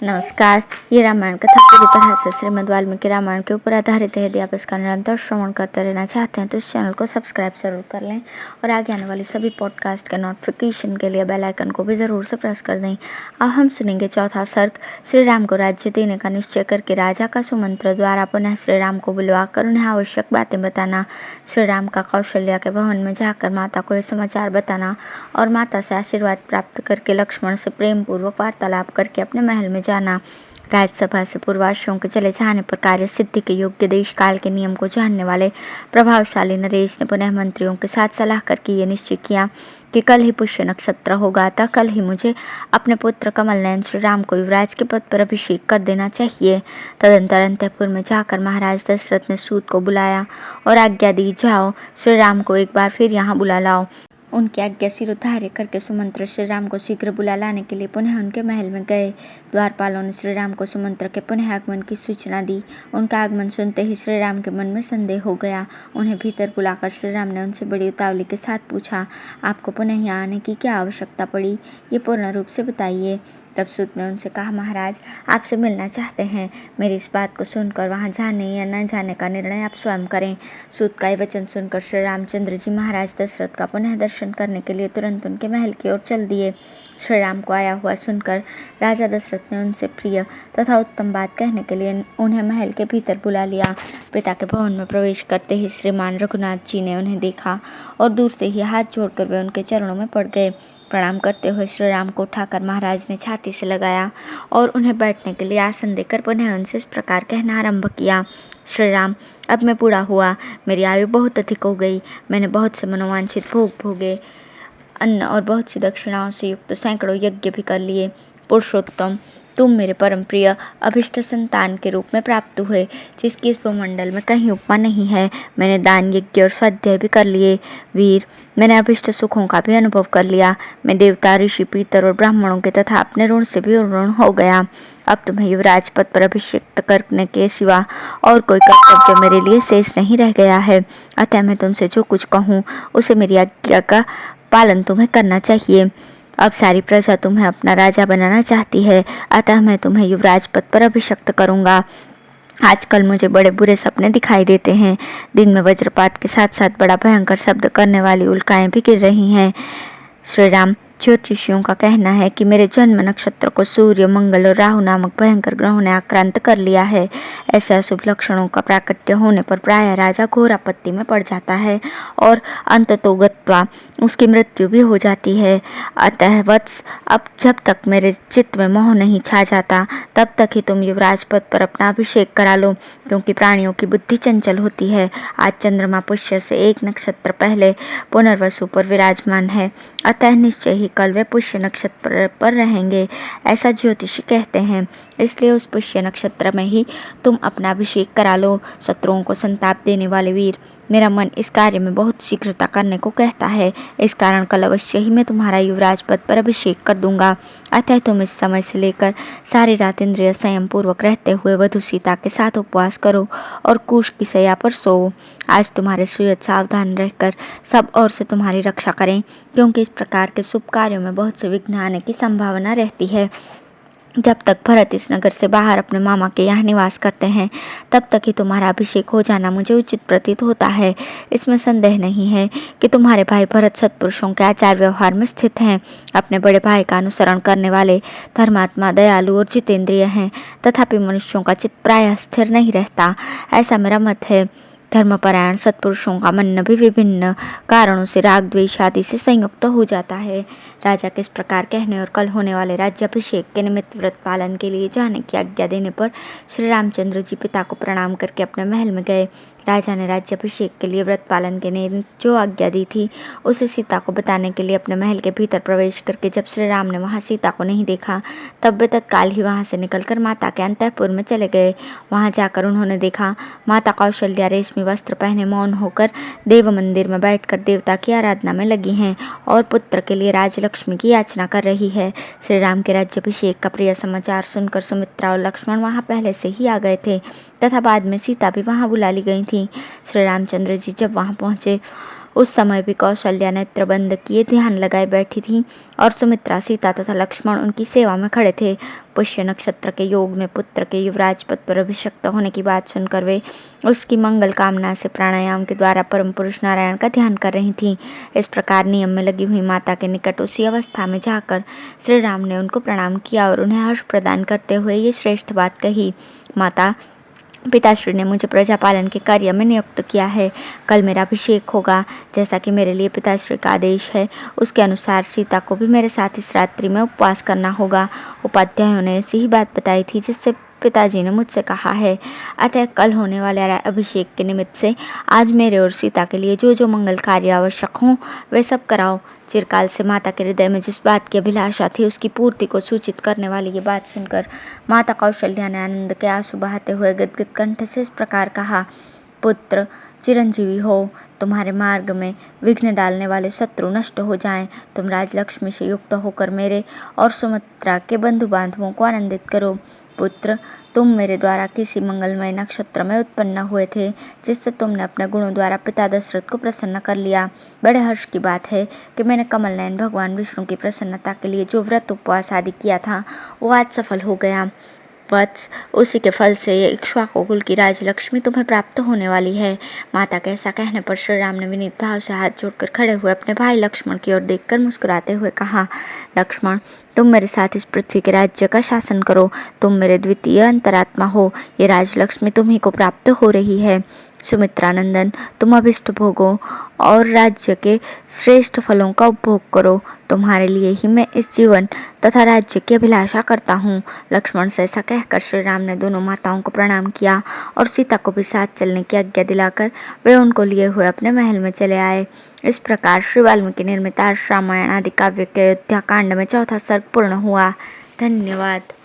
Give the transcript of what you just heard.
नमस्कार। ये रामायण कथा पूरी तरह से श्रीमद् वाल्मीकि रामायण के ऊपर आधारित है। यदि आप इसका निरंतर श्रवण करते रहना चाहते हैं तो इस चैनल को सब्सक्राइब जरूर कर लें और आगे आने वाली सभी पॉडकास्ट के नोटिफिकेशन के लिए बेल आइकन को भी ज़रूर से प्रेस कर दें। अब हम सुनेंगे चौथा सर्ग। श्री राम को राज्य देने का निश्चय करके राजा का सुमंत्र द्वारा पुनः श्री राम को बुलवाकर उन्हें आवश्यक बातें बताना। श्री राम का कौशल्या के भवन में जाकर माता को यह समाचार बताना और माता से आशीर्वाद प्राप्त करके लक्ष्मण से प्रेम पूर्वक वार्तालाप करके अपने महल में जाना। राज्यसभा से पूर्वाश्रम के चले जाने पर कार्य सिद्धि के योग्य देश काल के नियम को जानने वाले प्रभावशाली नरेश ने पुनः मंत्रियों के साथ सलाह करके ये निश्चय किया कि कल ही पुष्य नक्षत्र होगा, अतः कल ही मुझे अपने पुत्र कमल नयन श्री राम को युवराज के पद पर अभिषेक कर देना चाहिए। तदंतर अंतःपुर में जाकर महाराज दशरथ ने सूत को बुलाया और आज्ञा दी, जाओ श्री राम को एक बार फिर यहाँ बुला लाओ। उनकी आज्ञा सिरोधार्य करके सुमंत्र श्री राम को शीघ्र बुला लाने के लिए पुनः उनके महल में गए। द्वारपालों ने श्री राम को सुमंत्र के पुनः आगमन की सूचना दी। उनका आगमन सुनते ही श्री राम के मन में संदेह हो गया। उन्हें भीतर बुलाकर श्री राम ने उनसे बड़ी उतावली के साथ पूछा, आपको पुनः यहाँ आने की क्या आवश्यकता पड़ी, ये पूर्ण रूप से बताइए। तब सूत ने उनसे कहा, महाराज आपसे मिलना चाहते हैं। मेरी इस बात को सुनकर वहां जाने या न जाने का निर्णय आप स्वयं करें। सूत का ये वचन सुनकर श्री रामचंद्र जी महाराज दशरथ का पुनः दर्शन करने के लिए तुरंत उनके महल की ओर चल दिए। श्री राम को आया हुआ सुनकर राजा दशरथ ने उनसे प्रिय तथा उत्तम बात कहने के लिए उन्हें महल के भीतर बुला लिया। पिता के भवन में प्रवेश करते ही श्रीमान रघुनाथ जी ने उन्हें देखा और दूर से ही हाथ जोड़कर वे उनके चरणों में पड़ गए। प्रणाम करते हुए श्री राम को उठाकर महाराज ने छाती से लगाया और उन्हें बैठने के लिए आसन देकर पुनः उनसे इस प्रकार कहना आरंभ किया, श्री राम, अब मैं बूढ़ा हुआ, मेरी आयु बहुत अधिक हो गई। मैंने बहुत से मनोवांछित भोग भोगे, अन्न और बहुत सी दक्षिणाओं से युक्त सैकड़ों यज्ञ भी कर लिए। पुरुषोत्तम, तुम मेरे परम प्रिय अभिष्ट संतान के रूप में प्राप्त हुए, जिसकी इस भूमंडल में कहीं उपमा नहीं है। मैंने दान यज्ञ और स्वाध्याय भी कर लिए। वीर, मैंने अभिष्ट सुखों का भी अनुभव कर लिया। मैं देवता, ऋषि, पीतर और ब्राह्मणों के तथा अपने ऋण से भी ऋण हो गया। अब तुम्हें युवराज पद पर अभिषेक करने के सिवा और कोई कर्तव्य मेरे लिए शेष नहीं रह गया है। अतः मैं तुमसे जो कुछ कहूँ उसे मेरी आज्ञा का पालन तुम्हें करना चाहिए। अब सारी प्रजा तुम्हें अपना राजा बनाना चाहती है, अतः मैं तुम्हें युवराज पद पर अभिषिक्त करूंगा। आजकल मुझे बड़े बुरे सपने दिखाई देते हैं। दिन में वज्रपात के साथ साथ बड़ा भयंकर शब्द करने वाली उल्काएं भी गिर रही हैं। श्री राम, ज्योतिषियों का कहना है कि मेरे जन्म नक्षत्र को सूर्य, मंगल और राहु नामक भयंकर ग्रहों ने आक्रांत कर लिया है। ऐसे अशुभ लक्षणों का प्राकट्य होने पर प्रायः राजा घोर आपत्ति में पड़ जाता है और अंततोगत्वा उसकी मृत्यु भी हो जाती है। अतः वत्स, अब जब तक मेरे चित्त में मोह नहीं छा जाता तब तक ही तुम युवराज पद पर अपना अभिषेक करा लो, क्योंकि प्राणियों की बुद्धि चंचल होती है। आज चंद्रमा पुष्य से एक नक्षत्र पहले पुनर्वसु पर विराजमान है, अतः निश्चय ही कल वे पुष्य नक्षत्र पर रहेंगे, ऐसा ज्योतिषी कहते हैं। इसलिए उस पुष्य नक्षत्र में ही तुम अपना अभिषेक करा लो। शत्रुओं को संताप देने वाले वीर, मेरा मन इस कार्य में बहुत शीघ्रता करने को कहता है। इस कारण कल अवश्य ही मैं तुम्हारा युवराज पद पर अभिषेक कर दूंगा। अतः तुम इस समय से लेकर सारी रात इंद्रिय संयम पूर्वक रहते हुए वधु सीता के साथ उपवास करो और कुश की शैया पर सोओ। आज तुम्हारे सुयत सावधान रहकर सब ओर से तुम्हारी रक्षा करें, क्योंकि इस प्रकार के शुभ कार्यों में बहुत से विघ्न आने की संभावना रहती है। जब तक भरत इस नगर से बाहर अपने मामा के यहाँ निवास करते हैं तब तक ही तुम्हारा अभिषेक हो जाना मुझे उचित प्रतीत होता है। इसमें संदेह नहीं है कि तुम्हारे भाई भरत सत्पुरुषों के आचार व्यवहार में स्थित हैं, अपने बड़े भाई का अनुसरण करने वाले, धर्मात्मा, दयालु और जितेंद्रिय हैं। तथापि मनुष्यों का चित्त प्रायः स्थिर नहीं रहता, ऐसा मेरा मत है। धर्मपरायण सत्पुरुषों का मन भी विभिन्न कारणों से राग, द्वेष आदि से संयुक्त हो जाता है। राजा के इस प्रकार कहने और कल होने वाले राज्याभिषेक के निमित्त व्रत पालन के लिए जाने की आज्ञा देने पर श्री रामचंद्र जी पिता को प्रणाम करके अपने महल में गए। राजा ने राज्याभिषेक के लिए व्रत पालन के लिए जो आज्ञा दी थी उसे सीता को बताने के लिए अपने महल के भीतर प्रवेश करके जब श्री राम ने वहां सीता को नहीं देखा तब वे तत्काल ही वहां से निकलकर माता के अंतःपुर में चले गए। वहां जाकर उन्होंने देखा माता कौशल्या रेशमी वस्त्र पहने मौन होकर देव मंदिर में बैठकर देवता की आराधना में लगी हैं और पुत्र के लिए राजलक्ष्मी की याचना कर रही है। श्री राम के राज्याभिषेक का प्रिय समाचार सुनकर सुमित्रा और लक्ष्मण वहां पहले से ही आ गए थे तथा बाद में सीता भी वहां बुला ली गई थी। श्री रामचंद्र जी जब वहां पहुंचे उस समय भी कौशल्या नेत्र बंद किए ध्यान लगाए बैठी थी और सुमित्रा, सीता तथा लक्ष्मण उनकी सेवा में खड़े थे। पुष्य नक्षत्र के योग में पुत्र के युवराज पद पर अभिषिक्त होने की बात सुनकर वे उसकी मंगल कामना से प्राणायाम के द्वारा परम पुरुष नारायण का ध्यान कर रही थीं। इस प्रकार नियम में लगी हुई माता के निकट उसी अवस्था में जाकर श्री राम ने उनको प्रणाम किया और उन्हें हर्ष प्रदान करते हुए ये श्रेष्ठ बात कही। माता, पिताश्री ने मुझे प्रजा पालन के कार्य में नियुक्त किया है। कल मेरा अभिषेक होगा। जैसा कि मेरे लिए पिताश्री का आदेश है, उसके अनुसार सीता को भी मेरे साथ इस रात्रि में उपवास करना होगा। उपाध्यायों ने ऐसी ही बात बताई थी जिससे पिताजी ने मुझसे कहा है। अतः कल होने वाले अभिषेक के निमित्त से आज मेरे और सीता के लिए जो जो मंगल कार्य आवश्यक हों वे सब कराओ। चिरकाल से माता के हृदय में जिस बात की अभिलाषा थी उसकी पूर्ति को सूचित करने वाली ये बात सुनकर माता कौशल्या ने आनंद के आंसू बहाते हुए गदगद कंठ से इस प्रकार कहा। पुत्र, चिरंजीवी हो। तुम्हारे मार्ग में विघ्न डालने वाले शत्रु नष्ट हो जाएं। तुम राजलक्ष्मी से युक्त होकर मेरे और सुमित्रा के बंधु बांधवों को आनंदित करो। पुत्र, तुम मेरे द्वारा किसी मंगलमय नक्षत्र में उत्पन्न हुए थे, जिससे तुमने अपने गुणों द्वारा पिता दशरथ को प्रसन्न कर लिया। बड़े हर्ष की बात है कि मैंने कमल नयन भगवान विष्णु की प्रसन्नता के लिए जो व्रत उपवास आदि किया था वो आज सफल हो गया। वत्स, उसी के फल से ये इक्ष्वाकु कुल की राजलक्ष्मी तुम्हें प्राप्त होने वाली है। माता के ऐसा कहने पर श्री राम ने विनीत भाव से हाथ जोड़कर खड़े हुए अपने भाई लक्ष्मण की ओर देखकर मुस्कुराते हुए कहा, लक्ष्मण, तुम मेरे साथ इस पृथ्वी के राज्य का शासन करो। तुम मेरे द्वितीय अंतरात्मा हो। ये राजलक्ष्मी तुम्ही को प्राप्त हो रही है। सुमित्रानंदन, तुम अभिष्ट भोगों और राज्य के श्रेष्ठ फलों का उपभोग करो। तुम्हारे लिए ही मैं इस जीवन तथा राज्य की अभिलाषा करता हूँ। लक्ष्मण से ऐसा कहकर श्री राम ने दोनों माताओं को प्रणाम किया और सीता को भी साथ चलने की आज्ञा दिलाकर वे उनको लिए हुए अपने महल में चले आए। इस प्रकार श्री वाल्मीकि निर्मित रामायण आदि काव्य के अयोध्या कांड में चौथा सर्ग पूर्ण हुआ। धन्यवाद।